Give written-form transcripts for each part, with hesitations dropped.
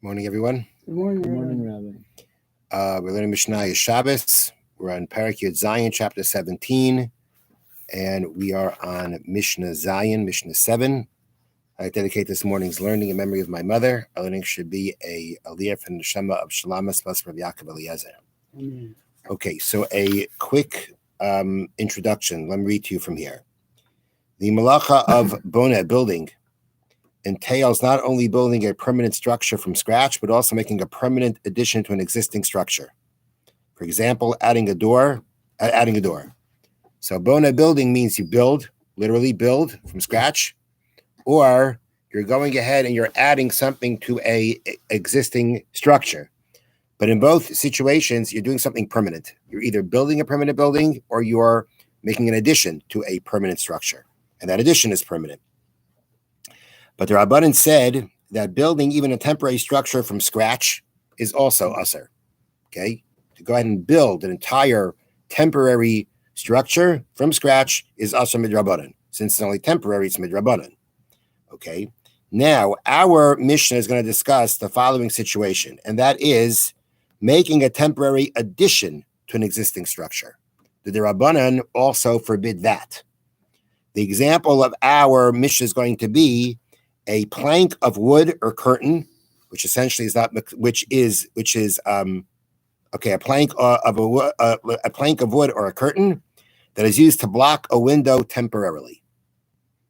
Morning, everyone. Good morning, Good morning, Rabbi. Rabbi. We're learning Mishnah Shabbos. We're on Parak Yud Zayin, chapter 17, and we are on Mishnah Zayin, Mishnah 7. I dedicate this morning's learning in memory of my mother. Our learning should be a aliyah from the Shema of Shalamas Bas Rav Yaakov Eliezer. Amen. Okay, so a quick introduction. Let me read to you from here. The malacha of Bona, building, entails not only building a permanent structure from scratch, but also making a permanent addition to an existing structure. For example, adding a door. So Bona building means you build, literally build from scratch, or you're going ahead and you're adding something to a existing structure. But in both situations, you're doing something permanent. You're either building a permanent building or you're making an addition to a permanent structure. And that addition is permanent. But the Rabbanan said that building even a temporary structure from scratch is also usher. Okay? To go ahead and build an entire temporary structure from scratch is usher midrabanan. Since it's only temporary, it's midrabanan. Okay? Now, our Mishnah is going to discuss the following situation, and that is making a temporary addition to an existing structure. The Rabbanan also forbid that. The example of our Mishnah is going to be a plank of wood or curtain, which essentially is not, a plank a plank of wood or a curtain that is used to block a window temporarily.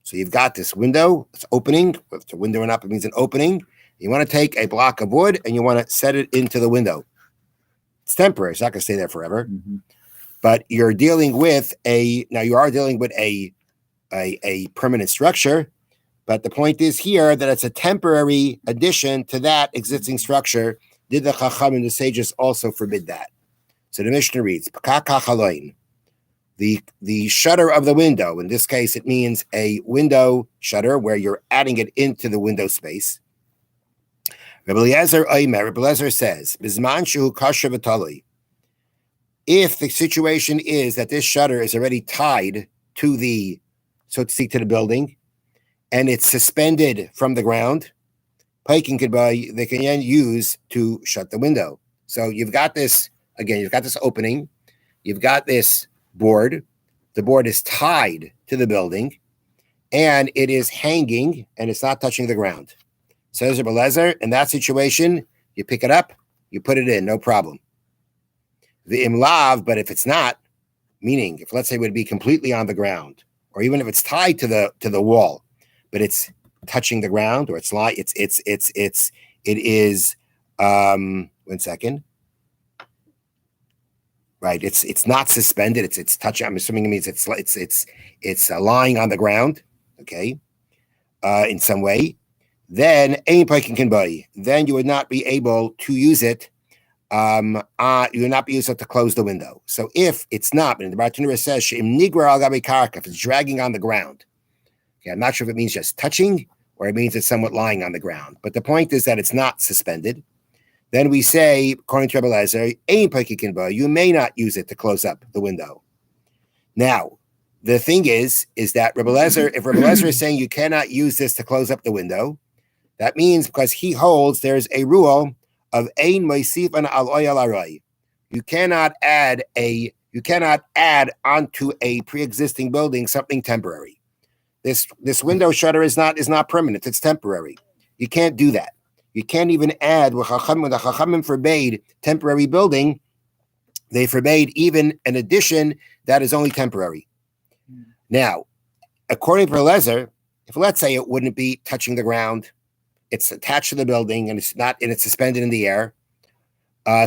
So you've got this window, it's opening. Whether it's a window or not, it means an opening. You want to take a block of wood and you want to set it into the window. It's temporary; it's not going to stay there forever. Mm-hmm. But you're dealing with a permanent structure. But the point is here that it's a temporary addition to that existing structure. Did the Chacham and the sages also forbid that? So the Mishnah reads, the shutter of the window. In this case, it means a window shutter where you're adding it into the window space. Rabbi Eliezer says, if the situation is that this shutter is already tied to the, so to speak, to the building, and it's suspended from the ground, they can then use to shut the window. So you've got this opening, you've got this board, the board is tied to the building, and it is hanging, and it's not touching the ground. Says Rabbi Eliezer, in that situation, you pick it up, you put it in, no problem. The imlav, but if it's not, meaning if let's say it would be completely on the ground, or even if it's tied to the wall, but it's touching the ground, or it is 1 second. Right, it's not suspended. It's touching. I'm assuming it means it's lying on the ground. Okay, in some way. Then then you would not be able to use it. You would not be able to close the window. So if it's not, and the Bartanura says if it's dragging on the ground. Okay, I'm not sure if it means just touching or it means it's somewhat lying on the ground. But the point is that it's not suspended. Then we say, according to Rabbi Eliezer, you may not use it to close up the window. Now, the thing is that if Rabbi Eliezer is saying you cannot use this to close up the window, that means because he holds there's a rule of ein moisifan al oyal aray. You cannot add onto a pre-existing building something temporary. This window shutter is not permanent, it's temporary. You can't do that. You can't even add, when the Chachamim forbade temporary building, they forbade even an addition that is only temporary. Now, according to Eliezer, if let's say it wouldn't be touching the ground, it's attached to the building and it's suspended in the air.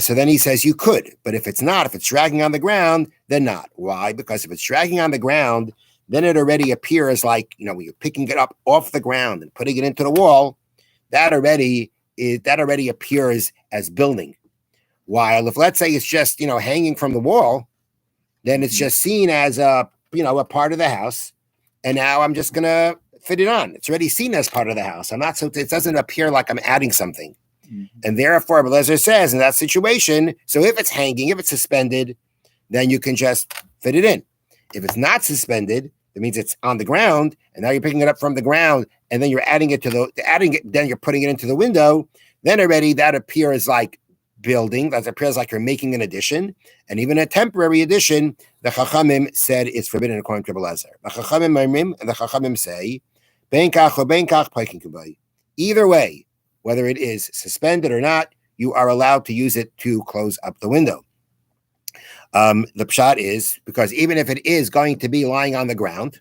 So then he says you could, but if it's dragging on the ground, then not. Why? Because if it's dragging on the ground, then it already appears like, when you're picking it up off the ground and putting it into the wall, that already appears as building. While if let's say it's just, hanging from the wall, then it's just seen as a part of the house. And now I'm just going to fit it on. It's already seen as part of the house. It doesn't appear like I'm adding something. Mm-hmm. And therefore, Eliezer says in that situation, so if it's hanging, if it's suspended, then you can just fit it in. If it's not suspended, that means it's on the ground, and now you're picking it up from the ground, and then you're then you're putting it into the window. then already that appears like building. That appears like you're making an addition. And even a temporary addition, the Chachamim said is forbidden according to Rebbe Lezer. The Chachamim say, Benkach or Benkach Paikin Kubai. Either way, whether it is suspended or not, you are allowed to use it to close up the window. The pshat is, because even if it is going to be lying on the ground,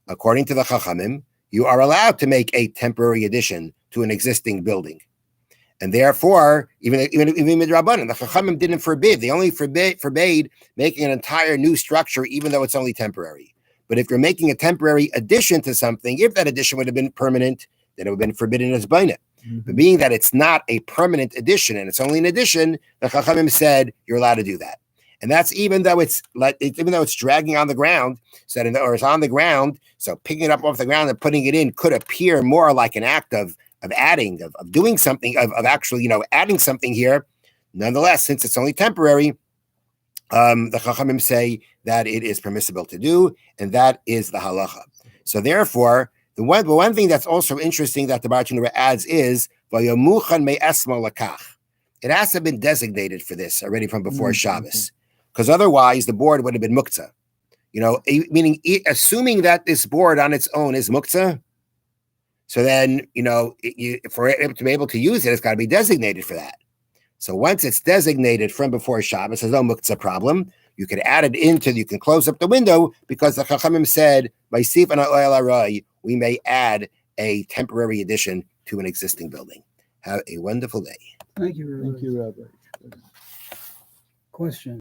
according to the Chachamim, you are allowed to make a temporary addition to an existing building. And therefore, even midrabanan, the Chachamim didn't forbid. They only forbade making an entire new structure, even though it's only temporary. But if you're making a temporary addition to something, if that addition would have been permanent, then it would have been forbidden as baina. But being that it's not a permanent addition and it's only an addition, the Chachamim said you're allowed to do that. And that's even though it's dragging on the ground, or it's on the ground. So picking it up off the ground and putting it in could appear more like an act of adding, of doing something, of actually, adding something here. Nonetheless, since it's only temporary, the Chachamim say that it is permissible to do, and that is the halacha. So therefore, the one thing that's also interesting that the Bartenura adds is vayamuchan me'esmo lakach. It has to have been designated for this already from before Shabbos, because otherwise the board would have been muktzah. Meaning assuming that this board on its own is muktzah. So then, for it to be able to use it, it's got to be designated for that. So once it's designated from before Shabbos, there's no muktzah problem. You can add it you can close up the window, because the Chachamim said, we may add a temporary addition to an existing building. Have a wonderful day. Thank you, Rabbi. Question.